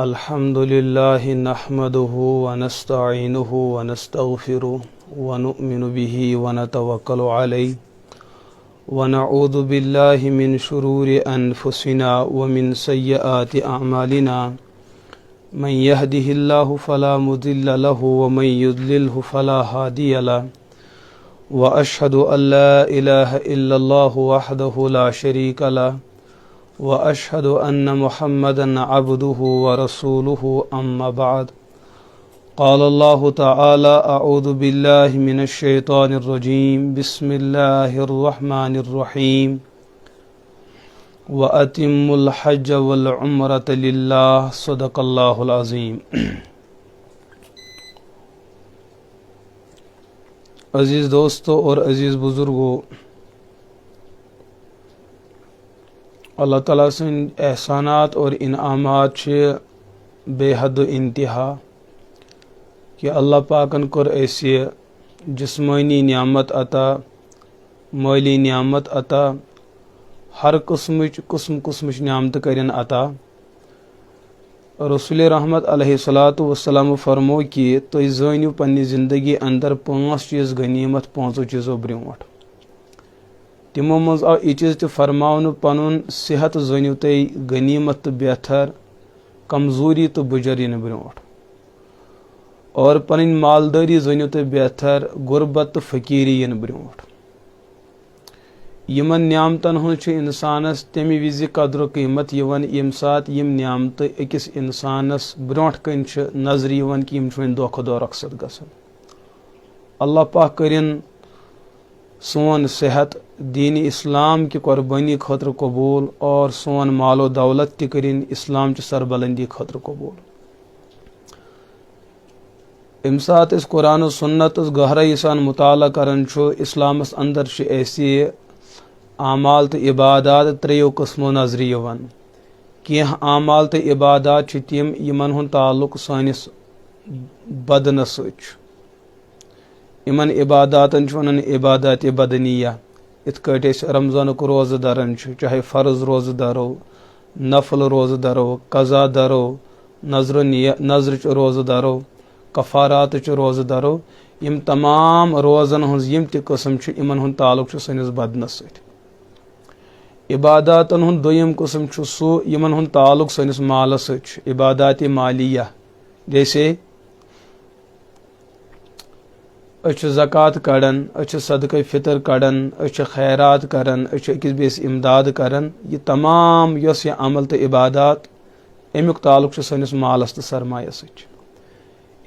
अल्हम्दुलिल्लाहि नहमदुहु व नस्तईनुहु व नस्तगफिरुहु व नु'मिनु बिही व नतवक्कलु अलैहि व नऊज़ु बिल्लाहि मिन शुरूरि अनफुसिना व मिन सय्यिआति अअमालिना मन यहदिहिल्लाहु फला मुदिल्ल लहु व मन युद्लिलहु फला हादिय लहु व अशहदु अल्ला इलाहा इल्लल्लाहु वहदहु ला शरीका लहु व अशहदु अन्न मुहम्मदन अब्दुहु व रसूलुहु अम्मा बाद क़ाल अल्लाहु तआला अऊज़ु बिल्लाहि मिनश शैतानिर रजीम बिस्मिल्लाहिर रहमानिर रहीम व अतिम्मुल हज्ज वल उम्रत लिल्लाह सदक़ल्लाहुल अज़ीम। अज़ीज़ दोस्तों और अज़ीज़ बुज़ुर्गों, अल्लाह ताला सन्द एहसानात और इनामात बेहद इंतहा कि अल्लाह पाकन कर ऐसे जिस्मानी नियामत अता, माली नियामत अता, हर किस्म नियामत करन अता। रसूल रहमत अलैहिस्सलातु वस्सलाम फरमो कि तुम जानियो पन्नी जिंदगी अंदर 5 चीज़ गनीमत 5 चीज़ों ब्रोट। तिमो मज आव यह चीज़ फरमावन पनुन सेहत जानियो तुम गनीमत तो बेहतर, कमजोरी तो बुजर इन ब्रोट, और पन मालदारी जानियो तुम बेहतर, गुरबत तो फकीरी इन ब्रोट। यमन नियामतन हूँ इंसानस तमि विज कदर कीमत यवन यम सात यम नियामत अकिस इंसानस ब्रोट कन नजर यवन कि यम दो खुद रखसद गसन। अल्लाह पाक करिन सोन सेहत दीन इस्लाम की कुर्बानी खतर कबूल और सोन मालो दौलत ति करिन इस्लाम च सरबलंदी खतर कबूल। यम सात इस कुरान सुन्नत गहराई सान मुताला करन इस्लामस अंदर ऐसी आमाल तो इबादात 3 किस्मों नजर यवन। कह आमाल तो इबादात तिम यमन हुन ताल्लुक सानिस बदन समन इबादातन वन इबादत बदनिया। इत रमजान को रोज़ दरन चाहे फ़र्ज रोज़ दरो, नफल रोज़ दरो, कज़ा दरो, नजर रोज़ दरो, कफ़ारात रोज़ दरो, यम तमाम रोज़न हज यम ति किस्म यमन हुन ताल्लुक सनिस बदनस सत। इबादातन हुन दोयम किस्म सो यमन हुन ताल्लुक सनिस मालस सत, इबादात मालिया। जैसे ज़कात कड़न, सदक़े फ़ितर कड़न, खैरात करन, अकिस बेस इमदाद करन। ये तमाम यस यह अमल तो इबादात अमुक ताल्लुक सनिस मालस तो सरमायस सत।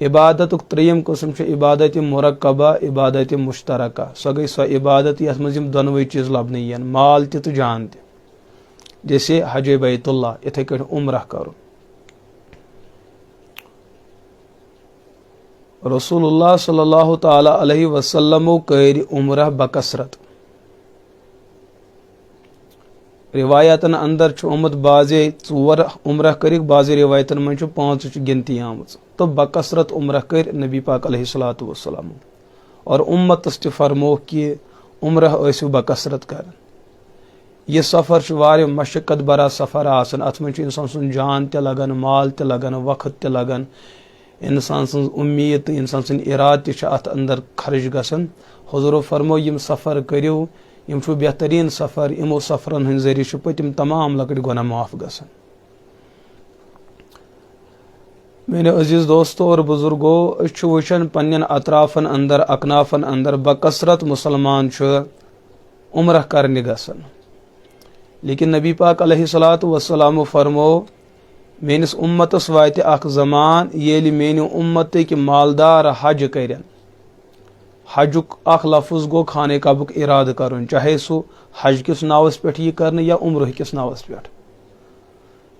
इबादत 3यम किस्म इबादत मुरक्कबा, इबादत मुश्तरका। सो गई सो इबादत यस मज दोनों चीज़ लबन यन, माल तो जान त। जैसे हज बैतुल्लाह, इथे कट उम्रह करो। रसूलुल्लाह सल्लल्लाहु ताला अलैहि वसल्लम कर उम्रह बकसरत। रिवायतन अंदर उमत बाजे 4 उम्रह कर, बाज़ रिवायतन मन 5 गिनती आम। तो बकसरत उम्रह कर नबी पाक अलैहिस्सलातु वस्सलाम। और उम्मतस ते फरमो कि उम्रह ऐसु बकसरत कर। यह सफ़र वारिया मशक्कत बरा सफ़र आसन। अत मन इंसान सुन जान ते लगन, माल ते लगन, वक्त ते लगन, इंसान सुन उम्मीद तो इंसान सुन इराद ते अत अंदर खर्च गसन। हुज़ूर फरमो यम सफ़र करियो यम बेहतरीन सफ़र, यमो सफ़रन हंद जरिए पतिम तमाम लकड़ गुनाह माफ गसन। मेरे अजीज़ दोस्तों और बुजुर्गों, वचन पन्न अतराफन अंदर अकनाफन अंदर बकसरत मुसलमान उम्रह करने गसन। लेकिन नबी पाक अलैहिस्सलातु वस्सलाम फरमो मेनिस उम्मतस वाति अख ज़मान येलि मेनि उम्मत कि मालदार हज करन। हजुक अख लफ्ज़ गो खाने काबुक इराद करन, चाहे सो हज किस नावस पे यह कर या उम्र किस नावस पे।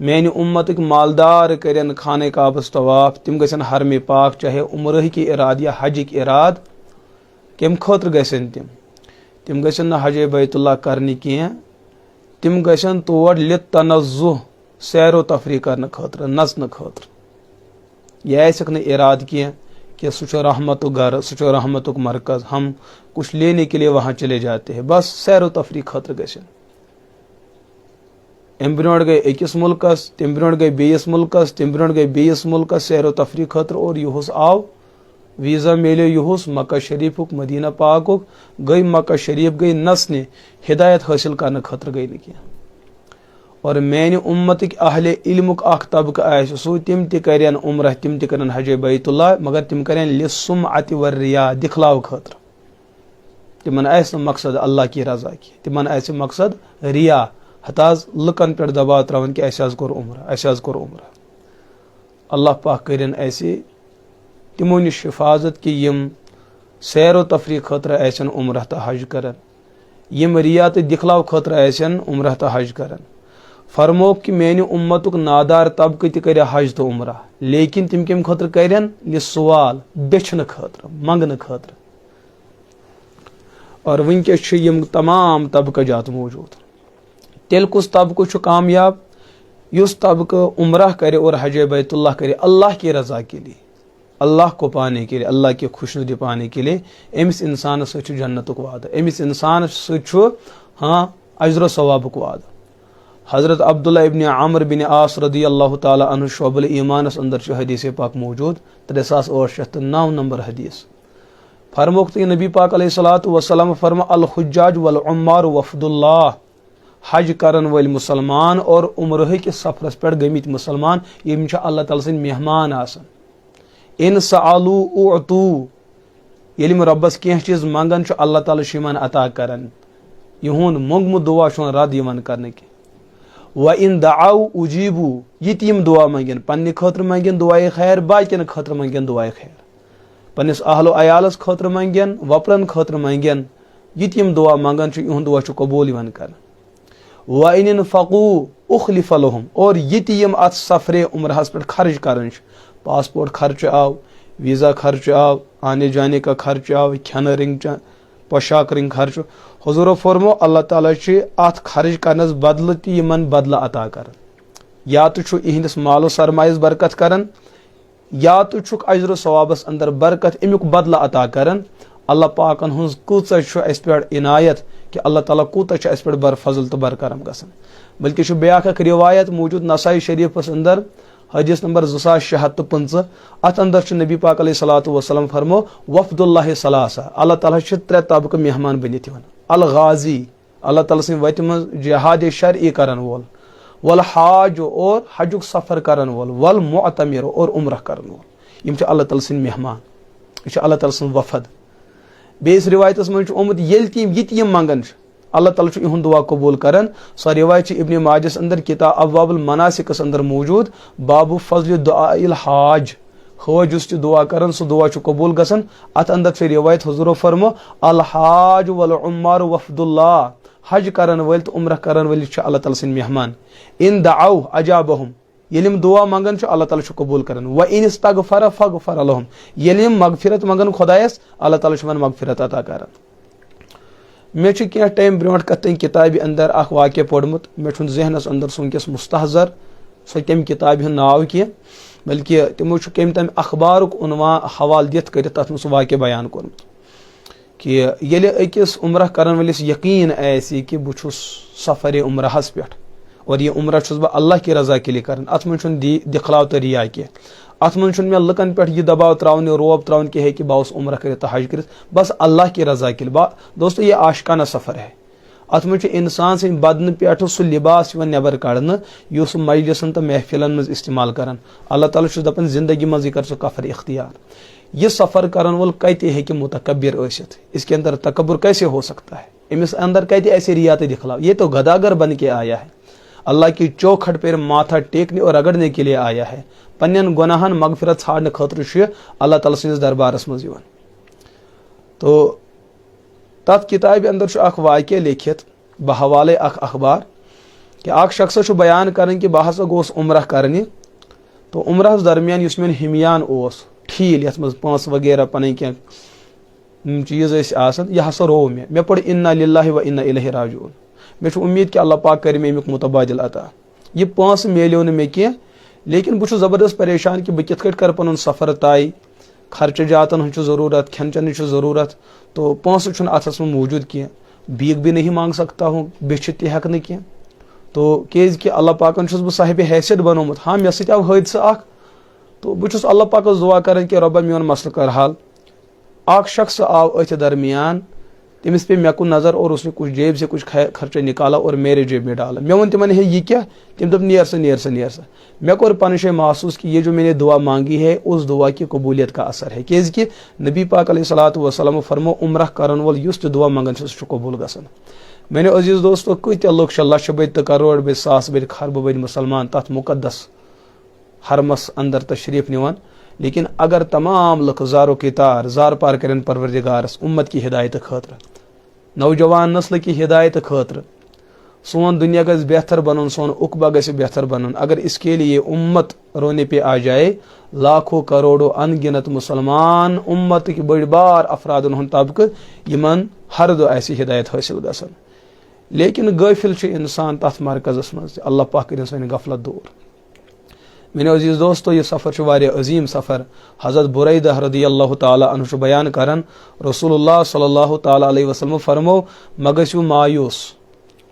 मेनि उम्मत मालदार करन खाने काबस तवाफ, तिम गसन हरम पाक, चाहे उम्र की इराद या हज की इराद कम खतर गसन तिम गसन हज बैतुल्लाह करने कह, तिम गसन तोड़ लितनज़्ज़ुह सैरो तफरी करने खतर, नचन खतर। यह आसक न इराद कह कि सो रहमतुक घर, सो रहमतुक मरकज़, हम कुछ लेने के लिए वहाँ चले जाते हैं, बस सैरो तफरी खतर गसन। अम ब्रोट गई अकिस मुल्कस, तम ब्रोट गई बेस मुल्कस, तम ब्रोट गई बेस मुल्कस सैर तफरी खतर और युस आव वीज़ा मिलो युस मक्का शरीफुक मदीना पाकुक गई मक्का शरीफ गई नसने हिदायत हासिल करने खतर गई न क्या। और मैंने उम्मतिक अहले इल्मुक अख तबक आसो सो तिम त करन उम्रह तिम त करन हज बैतुल्लाह मगर तिम करन लिस्सुमअत वर्रिया दिखलाव खतर। तिमन आस मकसद अल्लाह की रजा की, तिमन आस मकसद रिया हताज लुकन पे दबाव त्रावन कि अस कोर उम्र। अल्लाह पाक करन ऐसे तिमो निश हिफाजत कि यम सैर तफरी खतर आसन उम्रह तो हज करन, यम रिया तो दिखलाव खतर आसन उम्रह तो हज करन। फरमोक कि मेन उम्मतुक नादार तबक त कर हज तो उम्रह, लेकिन तिम कम खतर करन सवाल बेचन खतर मंगन खतर। और वनकस यम तमाम तबक जात मौजूद। तेल कुस तबक कामयाब युस तबक उम्रह करे और हज बैतुल्लाह करे अल्लाह की रजा के लिए, अल्लाह को पाने के लिए, अल्लाह की खुशनुदी पाने के लिए। अमिस इंसान सच जन्नतुक वादा, अमिस इंसान सच हाँ अजर सवाबुक वादा। हजरत अब्दुल्ला इब्न आमर बिन आस रदी अल्लाह ताला अन्हु शुअबुल ईमान अंदर हदीस पाक मौजूद 3809 नंबर हदीस। फरमोक नबी पाक अलैहिस्सलातु वस्सलाम फरमा अल हुज्जाज वल उम्मार वफदुल्लाह, हज करन वल मुसलमान और उम्रह के सफरस पे गमित मुसलमान यम अल्लाह ताला सिंद मेहमान आसन। इन सअलू उअतू, यलिम रब्बस कह चीज मंगन अल्लाह ताला यमन अता करन, यहुन मोंगमु दुआ रद यमन करने के। व इन दआउ उजीबू, यम दुआ मंगन पन्ने खतर मंगन दुआए खैर, बाकिन खतर मंगन दुआए खैर, पन्निस अहलो अयालस खतर मंगन, वपरन खतर मंगन, यम दुआ मंगन यहुन दुआ कबूल यमन कर। व इन फकू उखलिफ लहुम, और यम अत सफरे उम्रहस पे खर्च कर, पासपोर्ट खर्च आव, वीज़ा खर्च आव, आने जाने का खर्च आव, खन रिंग पोशाक रिंग खर्च। हुजूर फरमो अल्लाह ताला अत खर्च करनस बदल तमन बदल अता कर, या तो इहंदिस मालो सरमायस बरकत करन, या तो अजर सवाबस अंदर बरकत अमुक बदल अता करन। अल्लाह पाकन हज कूच पे इनायत कि अल्लाह ताला कूत पे बर फजल तो बरकरम गसन। बल्कि ब्याख रिवायत मौजूद नसाई शरीफस अंदर हदीस नंबर 2655, अत अंदर नबी पाक अलैहिस्सलातु वस्सलाम फरमो वफदुल्लाह सलासा, अल्लाह ताला त्रे तबक मेहमान बनित अल गाजी, अल्लाह ताला सिंह वत मज जिहाद शरई करन वोल, वल हाज और हजुक सफर करन वोल, वल मुअतमिर और उम्रह करन वोल, यम अल्लाह ताला सिंह मेहमान, यह अल्लाह ताला सिंह वफद। बेस रिवायतस मज ओमुत येल तीम यम मंगन अल्लाह ताला इहुन दुआ कबूल करन। सो रिवायत इब्न माजस अंदर किताब अब्वाबुल मनासिकस अंदर मौजूद बाबू फजल दुआइल हाज, हज उस दुआ करन सो दुआ कबूल गसन। अत अंदर से रिवायत हुजूर फरमो अल हाज वल उम्मार वफदुल्लाह, हज करन वल तो उम्रह करन वल अल्लाह ताला सिन मेहमान। इन दआउ अजाबहुम, यलिम दुआ मंगन अल्लाह ताला कबूल करन। व इन इस्तगफर फगफर लहुम, यलिम मगफिरत मंगन खुदायस अल्लाह ताला मगफिरत अता करन। मे क्या टाइम ब्रोट कत किताब अंदर अख वाक्य पोर्मुत, मे जहनस अंदर सुनकस मुस्तहजर सो तम किताब हूँ नाव कह, बल्कि तमो कम तम अखबारुक उनवान हवाल दित कर तथ सह वाक्य बयान कोर्मुत कि ये अकिस उम्रह करन वलिस यकीन आसि कि बह सफर उम्रहस पे और यह उम्रह छुस बह अल्लाह की रजा के लिए कर, अत मन दिखलाव तो रिया कह, अत मन मे लुकन पे यह दबाव त्रावन रोब त्रावन कि कि बह उम्रह कर हज कर, बस अल्लाह की रजा के लिए। दोस्तों ये आशिकाना सफ़र है, अत मन इंसान सद बदन पे सह लिबास नबर कड़न युस मजलिसन तो महफिलन मज इस्तेमाल कर। अल्लाह ताला दपान जिंदगी मज कर सह कफर इख्तियार। यह सफ़र करन वोल कत हे मुतकब्बिर आसित, इसके अंदर तकब्बुर कैसे हो सकता है, इमिस अंदर कत ऐसे रियात दिखलाव, ये तो गदागर बन के आया है, अल्लाह की चौखट पर माथा टेकने और रगड़ने के लिए आया है। पन्न गुनाहन मगफिरत छाड़ने खतर अल्लाह ताला सिंदिस दरबारस मज यिवान। तो तथ किताब अंदर अख वाक़या लिखित बहवाले अख अखबार कि अख शख्स बयान कर कि बह हसा गोस उम्रह करने, तो उम्रहस दरमियान युस मेन हिमियान ओस ठील यथ मज पांस वगैरह पन क्या चीज आसन, यह हसा रो मे पढ़ इन्ना लिल्लाहि व इन्ना इलैहि राजिऊन। मे उम्मीद कि अल्लाह पाक कर मे अमुक मुतबादिल अता। यह पांस मिलो न मे कह, लेकिन बह ज़बरदस्त परेशान कि बह कित कर पन सफ़र तय, खर्च जातन हूँ ज़रूरत, खन चन ज़रूरत, तो पांस अथस में मौजूद कह, भीख भी नहीं मांग सकता हूँ, बिछ तक न कह, तो कि अल्लाह पाकन बह साहिब हैसियत बनोमुत। हाँ मे सत आव हादसा तो बस अल्लाह पाकस दुआ कर कि रब्बा मेन मसल कर हल। अख शख्स आव अथ दरमियान, तमिस पे मे कुन नजर और उसने कुछ जेब से कुछ खर्चा निकाला और मेरे जेब में डाला। मे वन तिमन है ये क्या? तम दप नेर सा नेर सा नेर सा। मे कोर पन शे महसूस कि ये जो मैंने दुआ मांगी है उस दुआ की कबूलियत का असर है। कि नबी पाक अलैहिस्सलातु वस्सलाम फरमो उम्रह करन वोल युस दुआ मंगन सह कबूल गसन। मैंने अजीज दोस्तों कत लुक लक्ष बद तो करोड़ बद सास बद खरब बद मुसलमान तथ मुकद्दस हरमस अंदर तशरीफ निवान, लेकिन अगर तमाम लुक जारो की तार जार पार करें परवरदिगारस उम्मत की हिदायत खतर, नौजवान नस्ल की हिदायत खतर, सोन दुनिया गज बेहतर बनन, सोन उकबा गज बेहतर बनन, अगर इसके लिए उम्मत रोने पे आ जाए, लाखों करोड़ों अनगिनत मुसलमान उम्मत की बड़ी बार अफराद तबक यमन हर दो ऐसी हिदायत हासिल गसन। लेकिन गाफिल इंसान तथ मरकजस मज, अल्लाह पाक कर सन गफलत दूर। मेरे अजीज दोस्तों ये सफ़र वारिया अजीम सफ़र। हज़रत बुरैदा रज़ियल्लाहु ताला अन्हु बयान करन रसूलुल्लाह सल्लल्लाहु ताला अलैहि वसल्लम फरमो मगसु मायूस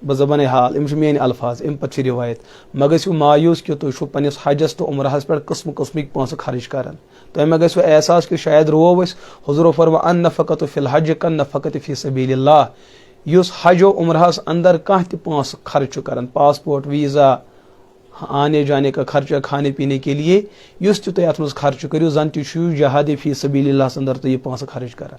बज़बान हाल इम मेन अल्फाज इम पे रिवायत मगसु मायूस कि तुम पन्निस हजस तो उम्रहस पे कस्म कस्मिक पोंस खर्च करान। तो मे गो एहसास कि शायद रोव हुज़ूर फरमा अन नफ़क़त फ़िल हज कन नफ़क़त फ़ी सबीलिल्लाह। युस हज व उम्रहस अंदर कह पोंस खर्च करान, पासपोर्ट वीज़ा आने जाने का खर्चा, खाने पीने के लिए युस तुम अत खर्च करो जन तु जहाद फी सबीलिल्लाह अंदर तो यह पोंस खर्च कर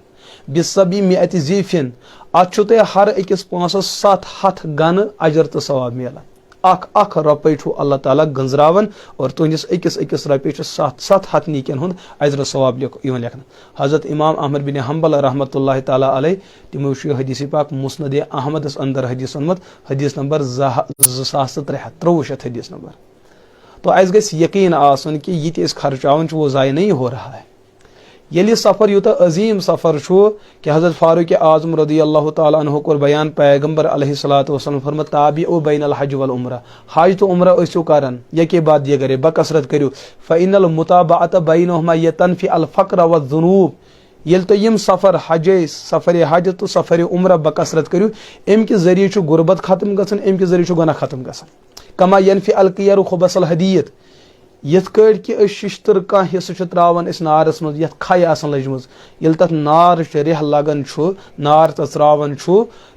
बिसबी मिअत ज़ीफ़िन अत हर अकिस पोंसस 700 गन अजर तो सवाब मिलान। अख रुपये अल्लाह ताला गंजरावन और तुंदिस अकिस रुपये 700 नीकन हुंद अजर सवाब लेखन। हज़रत इमाम अहमद बिन हम्बल रहमतुल्लाह ताला अलैह तिमो हदीस पाक मुस्नद अहमद अंदर हदीस वनमत हदीस नंबर 2363 हदीस नंबर। तो अस गस यकीन आसन कि ये खर्चावन वो ज़ाय नहीं हो रहा है। ये सफ़र यूत अजीम सफ़र कि हज़रत फारूक आज़म रज़ियल्लाहु ताला अन्हु कोर बयान पैगम्बर अलैहिस्सलातु वस्सलाम फरमात ताबिउ बैनल हज वल उम्रा। हज तो उम्रा ऐसो करन यके बाद ये करे बकसरत करो फ़इन्नल मुताबअत बैनहुमा यतनफी अल फ़क्र व ज़ुनूब। ये तो यम सफ़र हज सफ़र हज तो सफ़र उम्रा बकसरत करो अम के जरिए गुरबत खत्म गसन, अम के जरिए गुनाह खत्म गसन। कमा यनफी अल कियर खुबसल हदीयत यथ कड़ कि शिश्तर कह हिस्सा त्रावान नारस मज यथ खय आसन लजम ये तथ नार रेह लगन नार तरावान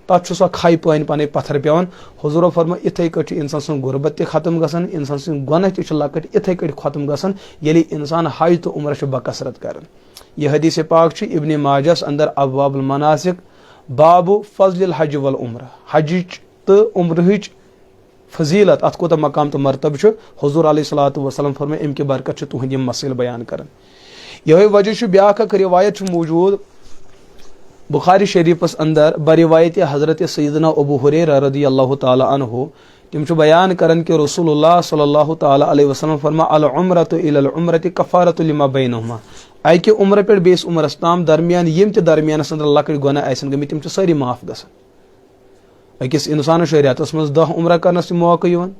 तथ सो खय पान पन पत्थर पेवान। हुजूर फरमा इथे कट इंसान सुन गुरबत त खत्म गसन, इंसान सुन गुनाह त लकट इथे कट खत्म गसन यदि इंसान हज तो उम्र बकसरत कर। यह हदीस पाक इब्न माजस अंदर अबवाबुल मनासिक बाबु फज़लिल हज वल उम्रा। हज तो उम्रहिच फजीलत अत कोता मकाम तो मरतब हुजूर अलैहिस्सलातु वस्सलाम फरमाए अम के बरकत तुहद यम मसल बयान कर। यह वजह ब्याख रिवायत मौजूद बुखारी शरीफस अंदर बरिवायत हज़रत सैयदना अबू हुरैरा रज़ियल्लाहु ताला अन्हु तिम बयान करन कि रसूलुल्लाह सल्लल्लाहु ताला अलैहि वसल्लम फरमा अल उम्रतु इलल उम्रति कफ़ारतु लिमा बैनहुमा। अकि उम्र पे बेस उम्रस ताम दरमियान यम ते दरमियानस अंदर लकट गुनाह आसन गमि तिम सारी माफ गसन। अकिस इंसान शरियतस मज 10 उम्र करनस मौका यवन।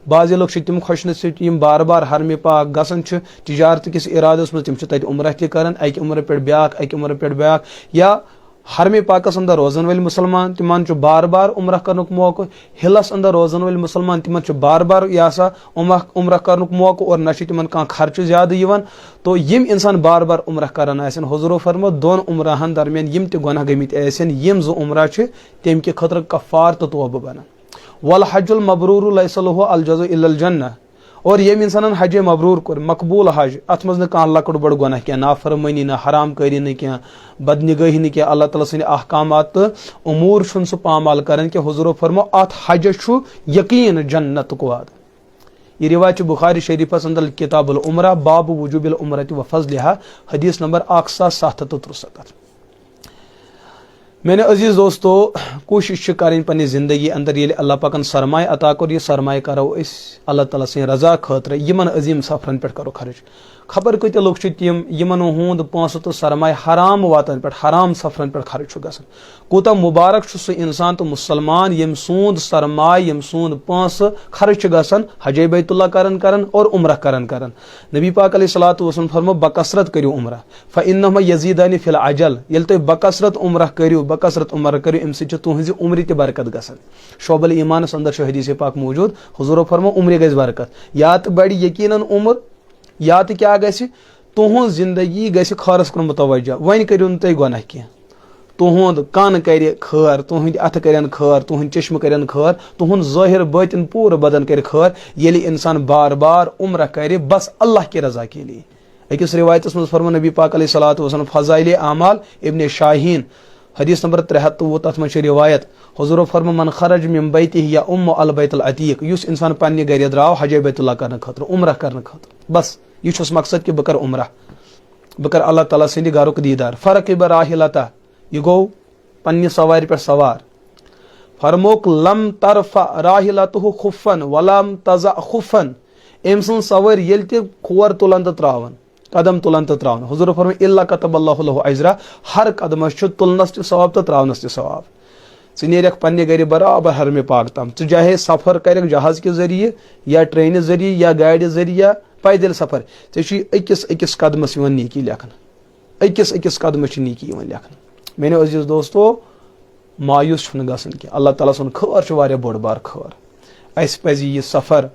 बाज़ लोग तम खुश नसीब बार बार हरम पाक गसन तिजारत किस इरादस मज तम उम्र त कर अकि उम्र पे ब्याख अकि उम्र पे ब्याख या हरम पाकस अंदर रोजन वाले मुसलमान तिमान बार बार उम्र कर मौका, हिलस अंदर रोजन वाले मुसलमान तिमान बार बार यह उम्र कर मौका और न तिमन कह खर्च ज्यादा यवन। तो यम इंसान बार बार उम्र करान आसन हुजूर फरमा 2 उम्रहन दरमियान यम ते गुनाह गमित आसन यम 2 उम्र तम के खतर कफ़ार तो तौबा बना। वल हज्जुल मबरूर लैसा लहु अल जज़ा इल्लल जन्नह। और यम इंसान हज मबरूर कर मकबूल हज अत मज कह लकड़ बड़ गुनाह क्या नाफरमानी ना हराम करी न क्या बदनिगही न क्या अल्लाह ताला सद अहकामात उमूर सह पामाल कर कि हुजूर फरमा अत हज यकीन जन्नत वाद। ये रिवायत बुखारी शरीफस अंदर किताबुल उम्रा बाब वुजूबिल उम्रति व फज़लिहा हदीस नंबर 1763। मैंने अजीज दोस्तों कोशिश करें पन्ने जिंदगी अंदर ये अल्लाह पाकन सरमाय अता कर ये सरमाय करो इस अल्लाह ताला से रजा खतर यमन अजीम सफरन पे करो खर्च। खबर कत लोग तम यमन हुंद पोंस तो सरमाय हराम वातन पे हराम सफरन पे खर्च गसन। कोता मुबारक सह इंसान तो मुसलमान यम सूंद सरमाय यम सूंद पोंस खर्च गसन हज बैतुल्लाह करन और उम्र करन। नबी पाक अलैहिस्सलातु वस्सलाम फरमो बकसरत करो उम्र फ़इन्नहुमा यज़ीदानि फ़िल अजल। ये तुम बकसरत उम्र करो बकसरत उम्र करो अम तुहज उम्र त बरकत गसन। शोबल ईमानस अंदर हदीस पाक मौजूद, हुजूरो फरमा उम्र गज बरकत, या तो बड़ यकीनन उम्र या तो क्या गि तुहज जिंदगी गि खैरस कुन मुतवज्जा। वन करियो तुम गुनाह कह, तुहद कान कर खैर, तुहद अथ कर खैर, तुहद चश्म कर खैर, तुहद ज़ाहिर बातिन पूरा बदन कर खैर, ये इंसान बार बार उम्र कर बस अल्लाह की रजा के लिए। अकिस रिवायत मज फरमा नबी पाक अलैहिस्सलातु वस्सलाम फ़ज़ाइल आमाल इब्न शाहीन हदीस नंबर 73 तथ मज रिवायत, हुजूर फरमा मन खरज मिन बैतिही या उम्म अल बैतुल अतीक, युस इंसान पन्ने गर द्राव हज बैतुल्लाह करने खतर उम्र करने खतर, बस यह मकसद कि बह कर उम्र, बह कर अल्लाह ताला सद गरुक दीदार। फ़र्क राहिलता, यह गो पन्ने सवार पे सवार। फरमोक लम तरफ़ा राहिलतहु खुफ़न वलम तज़ा खुफ़न, अम सं सवार ये खोर तुलान तो त्रावन, कदम तुलान तो त्रावन। हुजूर फरमा इल्ला कतबल्लाहु लहु अजरा, हर कदमस तुलनस त सवाब तो त्रावनस त सवाब। नीरख पन्ने गर बराबर हरम पाक तम, चाहे सफर कर जहाज के जरिए या ट्रेन जरिए या गाड़ जरिए या पैदल सफर, अकिस अकिस कदमस नीकी लेखन, अकिस अकिस कदमस नीकी लेखन। मेरे अजीज दोस्तों, मायूस गसन कि अल्लाह ताला सुन खैर बोड़ बार खैर। अस पज यह सफर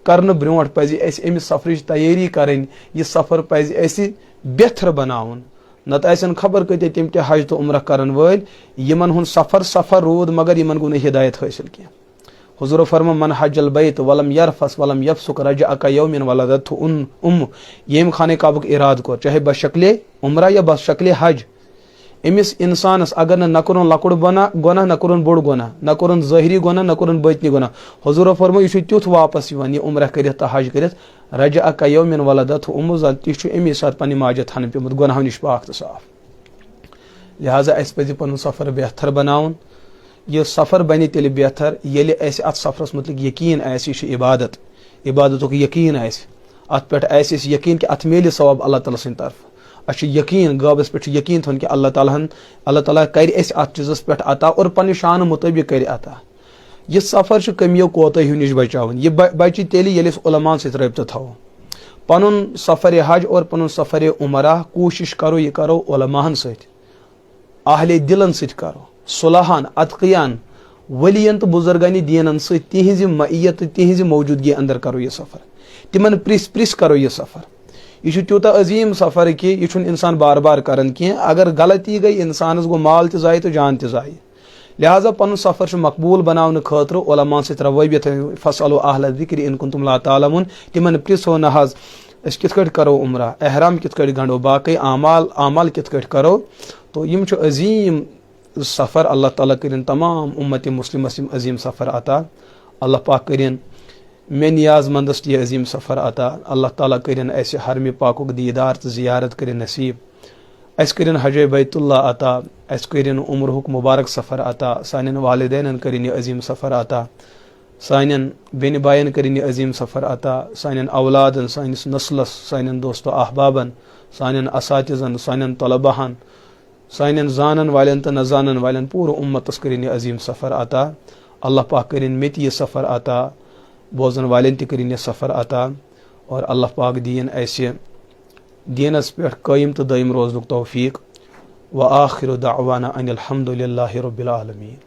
करने ब्रो पज अमिस सफर तैयारी करें, यह सफर पज बेहतर बनावन। नत खबर कत तम त हज तो उम्र करन वल यमन हुन सफर सफर रूद मगर यमन गो हिदायत हासिल कह। हुजूर फरमा मन हजल बैत वलम यरफस वलम यफसुक रजा का यौमिन वलदतहु उम्मु, यम खाने काबुक इराद कर चाहे बशक्ले उम्र या बशक्ले हज। अमिस इंसानस अगर न कर लकुड़ गुनाह न कर बोड़ गुनाह, न कर ज़ाहिरी गुनाह न कर बतनी गुनाह, हुजूर फरमा यह तुथ वापस यह उम्र कर हज कर रजा का यौमिन वलदतहु उम्मु, तह अमी सात पन्ने माजे थन पेमुत गुनाह नश पाक तो साफ। लिहाजा अस पज पन सफर बेहतर बनाउन। यह सफर बने तेल बेहतर ये अत सफरस मुतलिक यकीन आसि, यह इबादत, इबादतुक यकीन आसि, अत पे आसि यकीन कि अत मेल सवाब अल्लाह ताला सद तरफ। अस यकीन गाबस पे यकीन थन कि अल्लाह ताला कर अत चीज़स पे अता और पन्ने शान मुताबिक कर अता। यह सफर कमियों कोताहियों नश बचावन, यह बच तेल ये उलमान सत रब्त थो। पनुन सफर हज और पनुन सफर उमरा कोशिश करो यह करो उलमान सत, आहले दिलन सत करो, सुलहान अतकियान वलियन तो बुजुर्गानी दीनन सत तिहज मईयत तिहज मौजूदगी अंदर करो यह सफर, तिमन प्रिस प्रिस करो यह सफर। यह त्यूता अजीम सफर कि यह इंसान बार बार करन कह, अगर गलती गई इंसानस गो माल त ज़ाय तो जान त ज़ाय। लिहाजा पन सफर मकबूल बनाने खतर उलमान सत रवैबियत फसअलु अहल ज़िक्र इन कुंतुम ला तालमून, तिमन प्रिसो न हज अस कित करो उम्रा, एहराम कित गंडो, बाकी आमाल कित करो। तो यम अजीम सफर अल्लाह ताला करिन तमाम उम्मत मुस्लिमस अजीम सफर अता। अल्लाह पाक करिन मे नियाजमंदस यह अजीम सफर अता। अल्लाह ताला करिन अस हरम पाकुक दीदार तो जियारत करिन नसीब, अस करिन हज बैतुल्लाह अता, अस करिन उम्रहुक मुबारक सफर अता, सानिन वालिदैन करिन यह अजीम सफर अता, सानिन बेन बायन करिन यह अजीम सफर अता, सानिन औलादन, सानिस नस्लस, सानिन दोस्तों अहबाबन, सानिन असातिज़न, सानिन तलबाहन, सानिन जानन वालन तो न जानन वालन पूरा उम्मतस करिन यह अजीम सफर अता। अल्लाह पाक करिन मे यह सफर अता, बोजन वालन त करिन यह सफर अता, और अल्लाह पाक दीन ऐसे दीनस पे कायम तो दायम रोज़नुक तौफीक। व आखिरु दाअवाना अनिल हम्दुलिल्लाहि रब्बिल आलमीन।